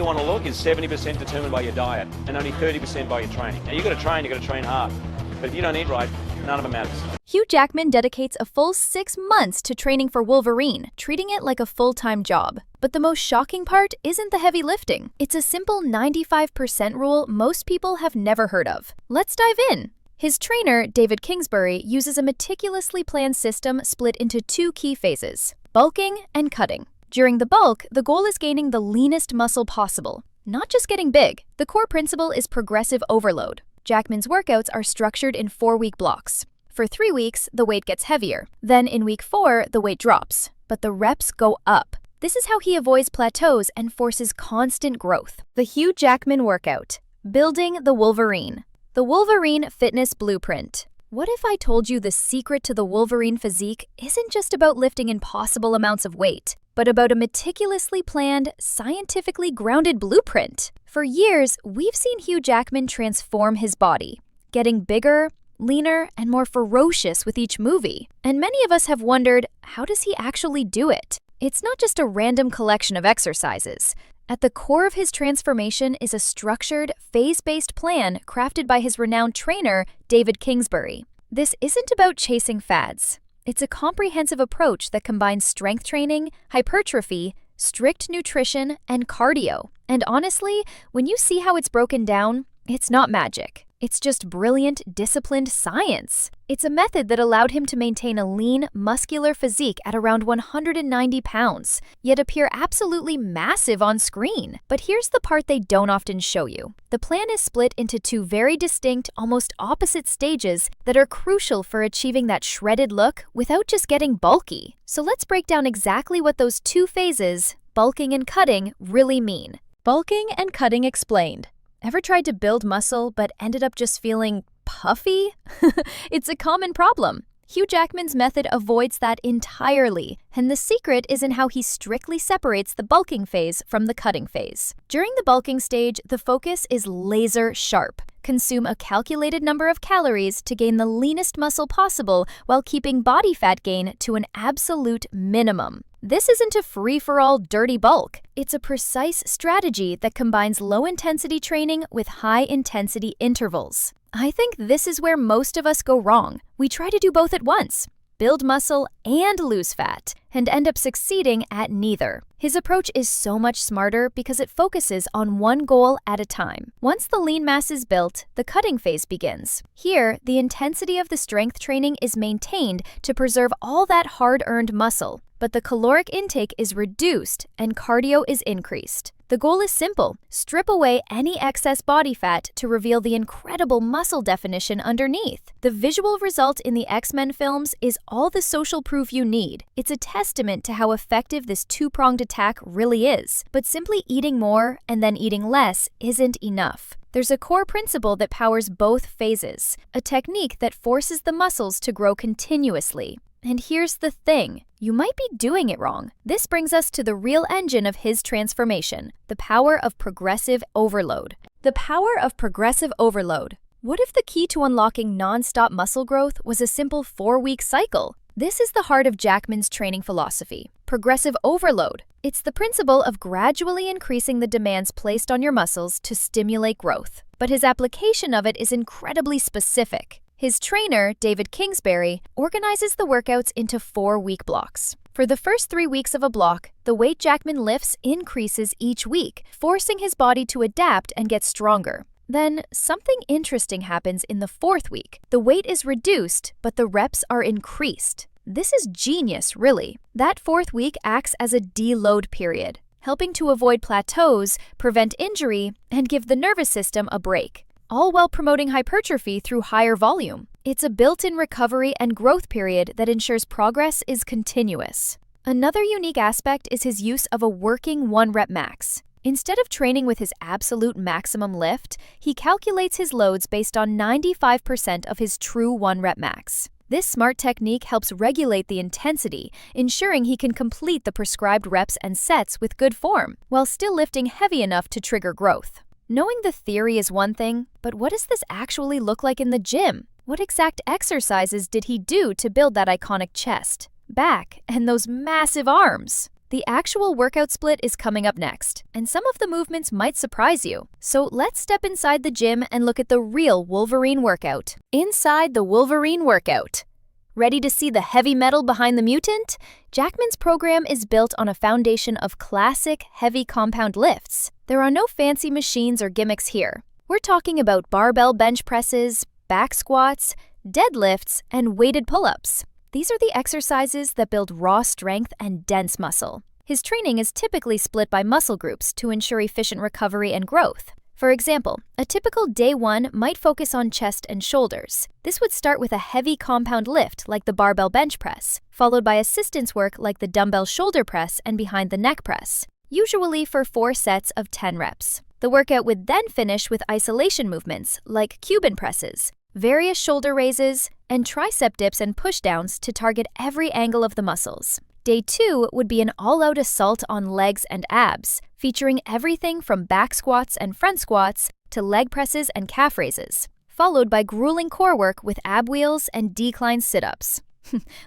want to look is 70% determined by your diet and only 30% by your training. Now, you've got to train hard. But if you don't eat right, none of it matters. Hugh Jackman dedicates a full 6 months to training for Wolverine, treating it like a full-time job. But the most shocking part isn't the heavy lifting. It's a simple 95% rule most people have never heard of. Let's dive in. His trainer, David Kingsbury, uses a meticulously planned system split into 2 key phases: bulking and cutting. During the bulk, the goal is gaining the leanest muscle possible, not just getting big. The core principle is progressive overload. Jackman's workouts are structured in 4-week blocks. For 3 weeks, the weight gets heavier. Then in week 4, the weight drops, but the reps go up. This is how he avoids plateaus and forces constant growth. The Hugh Jackman workout. Building the Wolverine. The Wolverine Fitness Blueprint. What if I told you the secret to the Wolverine physique isn't just about lifting impossible amounts of weight, but about a meticulously planned, scientifically grounded blueprint? For years, we've seen Hugh Jackman transform his body, getting bigger, leaner, and more ferocious with each movie. And many of us have wondered, how does he actually do it? It's not just a random collection of exercises. At the core of his transformation is a structured, phase-based plan crafted by his renowned trainer, David Kingsbury. This isn't about chasing fads. It's a comprehensive approach that combines strength training, hypertrophy, strict nutrition, and cardio. And honestly, when you see how it's broken down, it's not magic. It's just brilliant, disciplined science. It's a method that allowed him to maintain a lean, muscular physique at around 190 pounds, yet appear absolutely massive on screen. But here's the part they don't often show you. The plan is split into 2 very distinct, almost opposite stages that are crucial for achieving that shredded look without just getting bulky. So let's break down exactly what those 2 phases, bulking and cutting, really mean. Bulking and cutting explained. Ever tried to build muscle but ended up just feeling puffy? It's a common problem. Hugh Jackman's method avoids that entirely, and the secret is in how he strictly separates the bulking phase from the cutting phase. During the bulking stage, the focus is laser sharp. Consume a calculated number of calories to gain the leanest muscle possible while keeping body fat gain to an absolute minimum. This isn't a free-for-all dirty bulk. It's a precise strategy that combines low-intensity training with high-intensity intervals. I think this is where most of us go wrong. We try to do both at once, build muscle and lose fat, and end up succeeding at neither. His approach is so much smarter because it focuses on one goal at a time. Once the lean mass is built, the cutting phase begins. Here, the intensity of the strength training is maintained to preserve all that hard-earned muscle, but the caloric intake is reduced and cardio is increased. The goal is simple: strip away any excess body fat to reveal the incredible muscle definition underneath. The visual result in the X-Men films is all the social proof you need. It's a testament to how effective this 2-pronged attack really is. But simply eating more and then eating less isn't enough. There's a core principle that powers both phases, a technique that forces the muscles to grow continuously. And here's the thing, you might be doing it wrong. This brings us to the real engine of his transformation, the power of progressive overload. The power of progressive overload. What if the key to unlocking non-stop muscle growth was a simple 4-week cycle? This is the heart of Jackman's training philosophy, progressive overload. It's the principle of gradually increasing the demands placed on your muscles to stimulate growth. But his application of it is incredibly specific. His trainer, David Kingsbury, organizes the workouts into 4-week blocks. For the first 3 weeks of a block, the weight Jackman lifts increases each week, forcing his body to adapt and get stronger. Then, something interesting happens in the 4th week. The weight is reduced, but the reps are increased. This is genius, really. That 4th week acts as a deload period, helping to avoid plateaus, prevent injury, and give the nervous system a break, all while promoting hypertrophy through higher volume. It's a built-in recovery and growth period that ensures progress is continuous. Another unique aspect is his use of a working 1-rep max. Instead of training with his absolute maximum lift, he calculates his loads based on 95% of his true 1-rep max. This smart technique helps regulate the intensity, ensuring he can complete the prescribed reps and sets with good form, while still lifting heavy enough to trigger growth. Knowing the theory is one thing, but what does this actually look like in the gym? What exact exercises did he do to build that iconic chest, back, and those massive arms? The actual workout split is coming up next, and some of the movements might surprise you. So let's step inside the gym and look at the real Wolverine workout. Inside the Wolverine workout. Ready to see the heavy metal behind the mutant? Jackman's program is built on a foundation of classic, heavy compound lifts. There are no fancy machines or gimmicks here. We're talking about barbell bench presses, back squats, deadlifts, and weighted pull-ups. These are the exercises that build raw strength and dense muscle. His training is typically split by muscle groups to ensure efficient recovery and growth. For example, a typical day 1 might focus on chest and shoulders. This would start with a heavy compound lift like the barbell bench press, followed by assistance work like the dumbbell shoulder press and behind the neck press, usually for 4 sets of 10 reps. The workout would then finish with isolation movements like Cuban presses, various shoulder raises, and tricep dips and pushdowns to target every angle of the muscles. Day 2 would be an all-out assault on legs and abs, featuring everything from back squats and front squats to leg presses and calf raises, followed by grueling core work with ab wheels and decline sit-ups.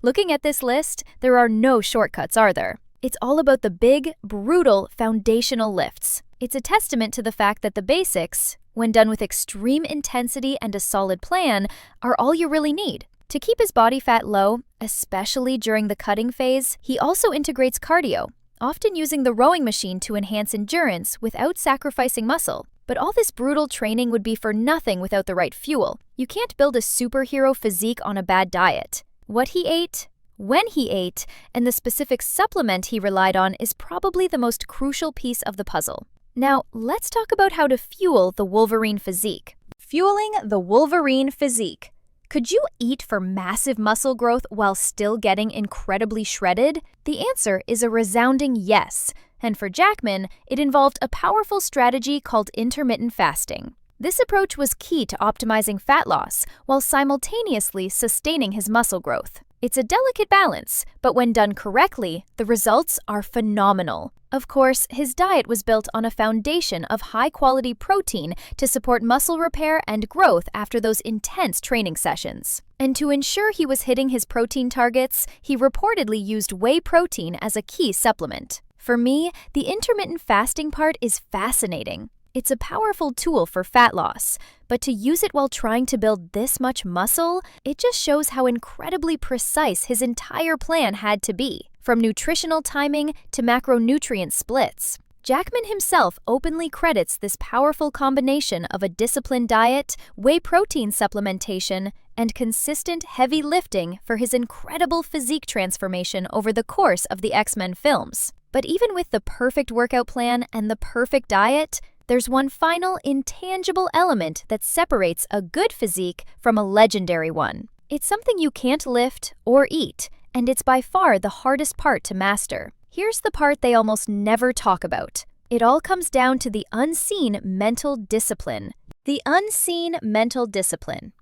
Looking at this list, there are no shortcuts, are there? It's all about the big, brutal, foundational lifts. It's a testament to the fact that the basics, when done with extreme intensity and a solid plan, are all you really need. To keep his body fat low, especially during the cutting phase, he also integrates cardio, often using the rowing machine to enhance endurance without sacrificing muscle. But all this brutal training would be for nothing without the right fuel. You can't build a superhero physique on a bad diet. What he ate, when he ate, and the specific supplement he relied on is probably the most crucial piece of the puzzle. Now, let's talk about how to fuel the Wolverine physique. Fueling the Wolverine physique. Could you eat for massive muscle growth while still getting incredibly shredded? The answer is a resounding yes. And for Jackman, it involved a powerful strategy called intermittent fasting. This approach was key to optimizing fat loss while simultaneously sustaining his muscle growth. It's a delicate balance, but when done correctly, the results are phenomenal. Of course, his diet was built on a foundation of high-quality protein to support muscle repair and growth after those intense training sessions. And to ensure he was hitting his protein targets, he reportedly used whey protein as a key supplement. For me, the intermittent fasting part is fascinating. It's a powerful tool for fat loss, but to use it while trying to build this much muscle, it just shows how incredibly precise his entire plan had to be, from nutritional timing to macronutrient splits. Jackman himself openly credits this powerful combination of a disciplined diet, whey protein supplementation, and consistent heavy lifting for his incredible physique transformation over the course of the X-Men films. But even with the perfect workout plan and the perfect diet, there's one final intangible element that separates a good physique from a legendary one. It's something you can't lift or eat, and it's by far the hardest part to master. Here's the part they almost never talk about. It all comes down to the unseen mental discipline. The unseen mental discipline.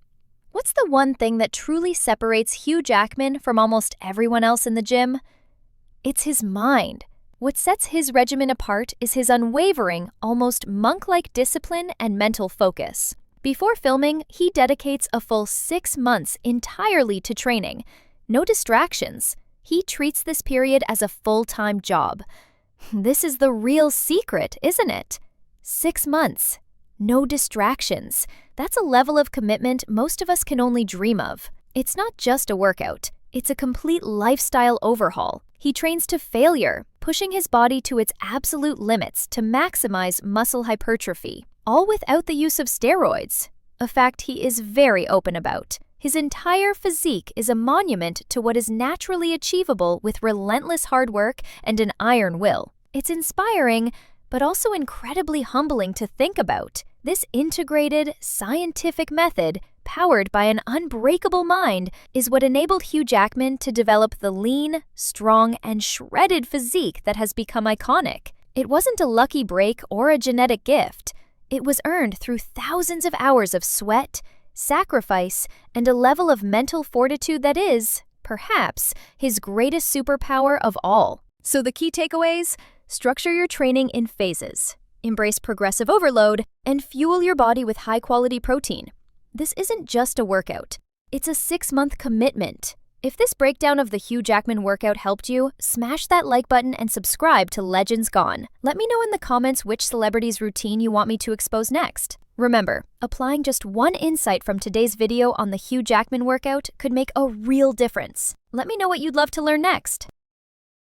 What's the one thing that truly separates Hugh Jackman from almost everyone else in the gym? It's his mind. What sets his regimen apart is his unwavering, almost monk-like discipline and mental focus. Before filming, he dedicates a full 6 months entirely to training. No distractions. He treats this period as a full-time job. This is the real secret, isn't it? 6 months. No distractions. That's a level of commitment most of us can only dream of. It's not just a workout. It's a complete lifestyle overhaul. He trains to failure, pushing his body to its absolute limits to maximize muscle hypertrophy, all without the use of steroids, a fact he is very open about. His entire physique is a monument to what is naturally achievable with relentless hard work and an iron will. It's inspiring, but also incredibly humbling to think about. This integrated, scientific method, powered by an unbreakable mind, is what enabled Hugh Jackman to develop the lean, strong, and shredded physique that has become iconic. It wasn't a lucky break or a genetic gift. It was earned through thousands of hours of sweat, sacrifice, and a level of mental fortitude that is, perhaps, his greatest superpower of all. So the key takeaways? Structure your training in phases. Embrace progressive overload, and fuel your body with high-quality protein. This isn't just a workout. It's a 6-month commitment. If this breakdown of the Hugh Jackman workout helped you, smash that like button and subscribe to Legends Gone. Let me know in the comments which celebrity's routine you want me to expose next. Remember, applying just one insight from today's video on the Hugh Jackman workout could make a real difference. Let me know what you'd love to learn next.